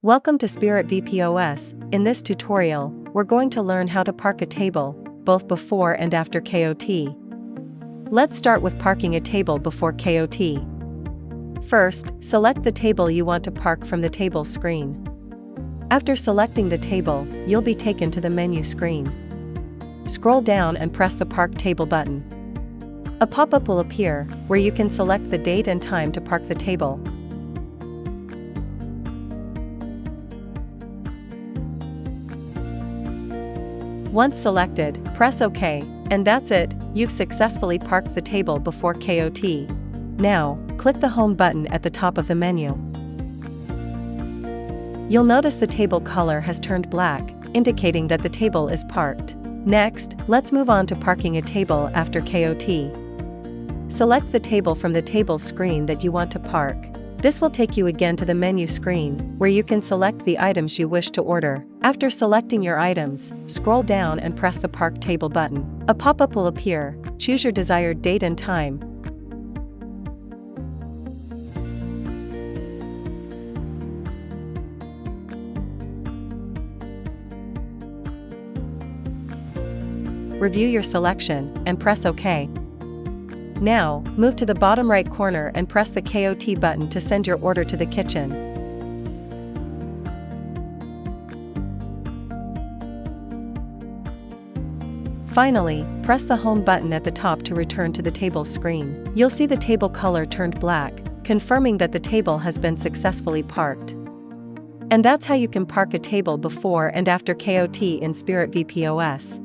Welcome to Spirit VPOS. In this tutorial, we're going to learn how to park a table, both before and after KOT. Let's start with parking a table before KOT. First, select the table you want to park from the table screen. After selecting the table, you'll be taken to the menu screen. Scroll down and press the Park Table button. A pop-up will appear, where you can select the date and time to park the table. Once selected, press OK, and that's it, you've successfully parked the table before KOT. Now, click the Home button at the top of the menu. You'll notice the table color has turned black, indicating that the table is parked. Next, let's move on to parking a table after KOT. Select the table from the table screen that you want to park. This will take you again to the menu screen, where you can select the items you wish to order. After selecting your items, scroll down and press the Park Table button. A pop-up will appear. Choose your desired date and time. Review your selection, and press OK. Now, move to the bottom right corner and press the KOT button to send your order to the kitchen. Finally, press the Home button at the top to return to the table screen. You'll see the table color turned black, confirming that the table has been successfully parked. And that's how you can park a table before and after KOT in Spirit VPOS.